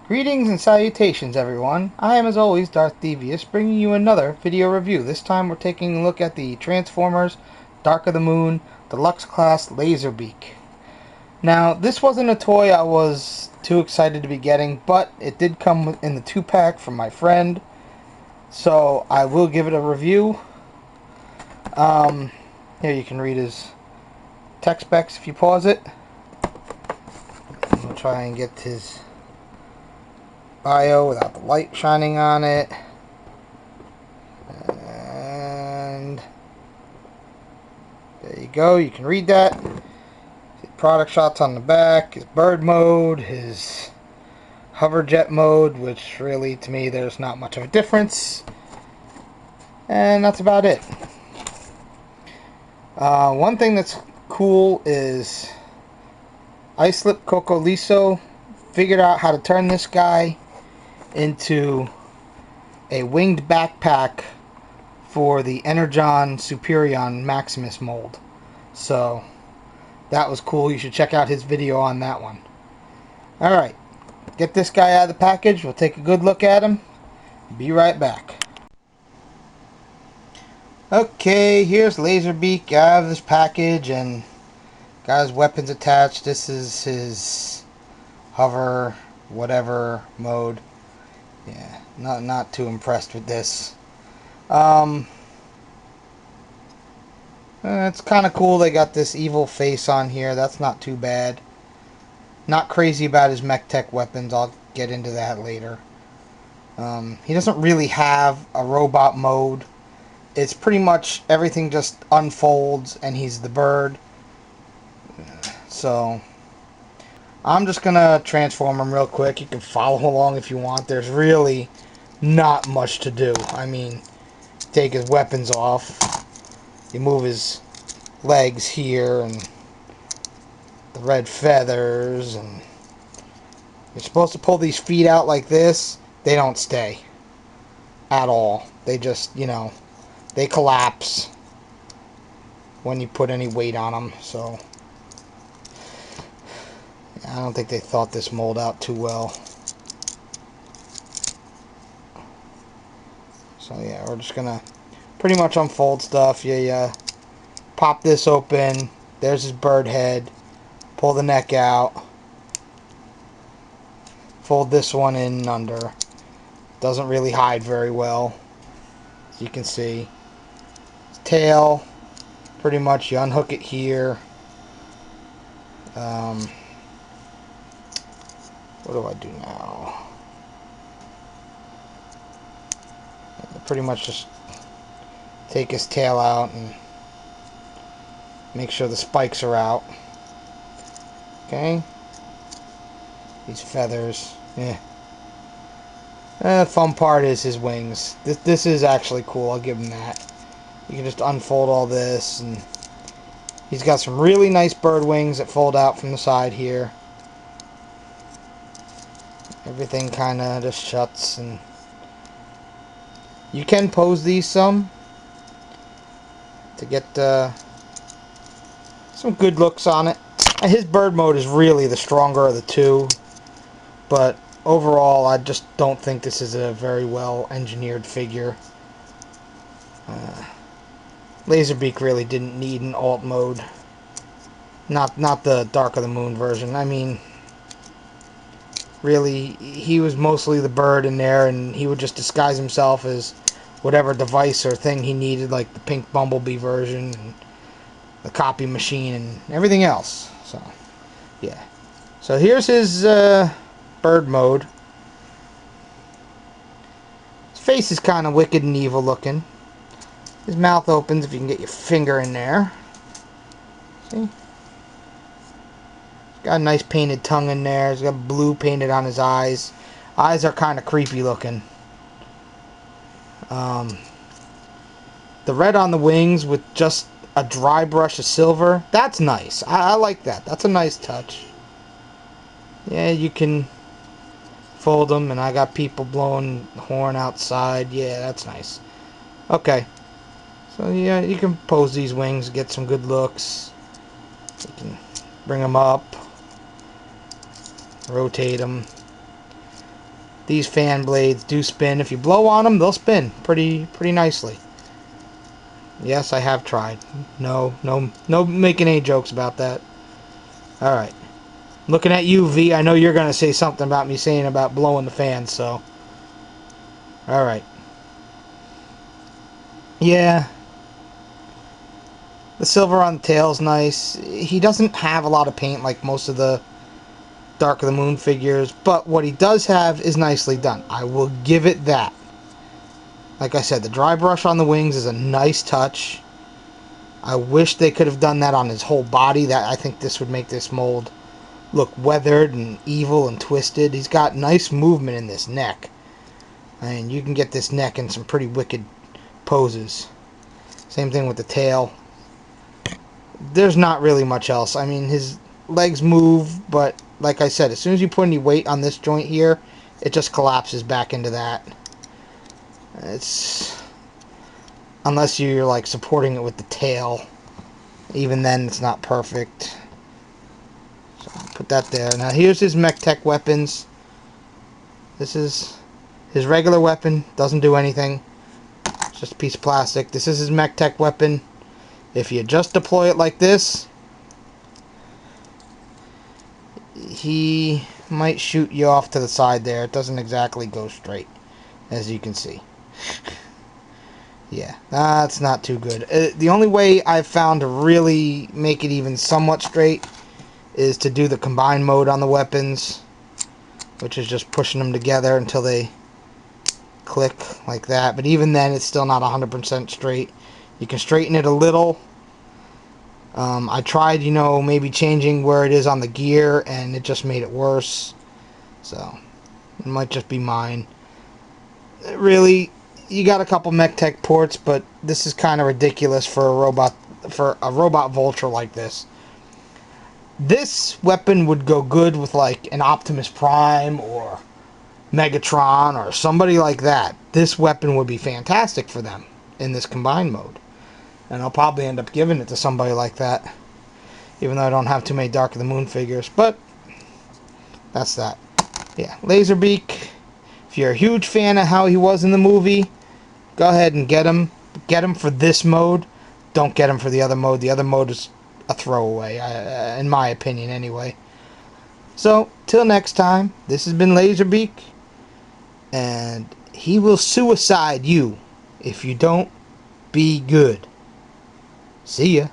Greetings and salutations, everyone. I am, as always, darthdevious, bringing you another video review. This time we're taking a look at the Transformers Dark of the Moon Deluxe Class Laserbeak. Now, this wasn't a toy I was too excited to be getting, but it did come in the 2-pack from my friend, so I will give it a review. Here you can read his tech specs if you pause it. We'll try and get his bio without the light shining on it. And there you go, you can read that. Product shots on the back, his bird mode, his hover jet mode, which really to me there's not much of a difference. And that's about it. One thing that's cool is Islip Coco Liso figured out how to turn this guy into a winged backpack for the Energon Superion Maximus mold. So that was cool. You should check out his video on that one. Alright, get this guy out of the package. We'll take a good look at him. Be right back. Okay, here's Laserbeak out of this package and got his weapons attached. This is his hover whatever mode. Yeah, not too impressed with this. It's kind of cool they got this evil face on here. That's not too bad. Not crazy about his Mechtech Weapons. I'll get into that later. He doesn't really have a robot mode. It's pretty much everything just unfolds and he's the bird. So I'm just gonna transform him real quick. You can follow along if you want. There's really not much to do. I mean, take his weapons off. You move his legs here and the red feathers, and you're supposed to pull these feet out like this. They don't stay at all. They just, they collapse when you put any weight on them. So I don't think they thought this mold out too well. So yeah, we're just gonna pretty much unfold stuff. Yeah. Pop this open. There's his bird head. Pull the neck out. Fold this one in and under. Doesn't really hide very well, as you can see. His tail, pretty much you unhook it here. What do I do now? Pretty much just take his tail out and make sure the spikes are out. Okay. These feathers. The fun part is his wings. This is actually cool. I'll give him that. You can just unfold all this, and he's got some really nice bird wings that fold out from the side here. Everything kind of just shuts, and you can pose these some to get some good looks on it. His bird mode is really the stronger of the two, but overall I just don't think this is a very well engineered figure. Laserbeak really didn't need an alt mode. Not the Dark of the Moon version. I mean, really, he was mostly the bird in there, and he would just disguise himself as whatever device or thing he needed, like the pink Bumblebee version, and the copy machine, and everything else. So, yeah. So here's his bird mode. His face is kind of wicked and evil looking. His mouth opens if you can get your finger in there. See? Got a nice painted tongue in there. He's got blue painted on his eyes. Eyes are kind of creepy looking. The red on the wings with just a dry brush of silver. That's nice. I like that. That's a nice touch. Yeah, you can fold them, and I got people blowing the horn outside. Yeah, that's nice. Okay. So yeah, you can pose these wings, get some good looks. You can bring them up. Rotate them. These fan blades do spin. If you blow on them, they'll spin pretty nicely. Yes, I have tried. No making any jokes about that. Alright. Looking at you, V, I know you're going to say something about me saying about blowing the fans, so. Alright. Yeah. The silver on the tail's nice. He doesn't have a lot of paint like most of the Dark of the Moon figures, but what he does have is nicely done. I will give it that. Like I said, the dry brush on the wings is a nice touch. I wish they could have done that on his whole body. That I think this would make this mold look weathered and evil and twisted. He's got nice movement in this neck. I mean, you can get this neck in some pretty wicked poses. Same thing with the tail. There's not really much else. I mean, his legs move, but like I said, as soon as you put any weight on this joint here, it just collapses back into that. It's... unless you're like supporting it with the tail. Even then, it's not perfect. So put that there. Now here's his Mechtech Weapons. This is his regular weapon. Doesn't do anything. It's just a piece of plastic. This is his Mechtech weapon. If you just deploy it like this, he might shoot you off to the side there. It doesn't exactly go straight, as you can see. Yeah, that's not too good. The only way I've found to really make it even somewhat straight is to do the combine mode on the weapons, which is just pushing them together until they click like that. But even then, it's still not 100% straight. You can straighten it a little. I tried, maybe changing where it is on the gear, and it just made it worse. So, it might just be mine. Really, you got a couple Mechtech ports, but this is kind of ridiculous for a robot Vulture like this. This weapon would go good with like an Optimus Prime or Megatron or somebody like that. This weapon would be fantastic for them in this combined mode. And I'll probably end up giving it to somebody like that. Even though I don't have too many Dark of the Moon figures. But, that's that. Yeah, Laserbeak. If you're a huge fan of how he was in the movie, go ahead and get him. Get him for this mode. Don't get him for the other mode. The other mode is a throwaway, in my opinion anyway. So, till next time, this has been Laserbeak. And he will suicide you if you don't be good. See ya.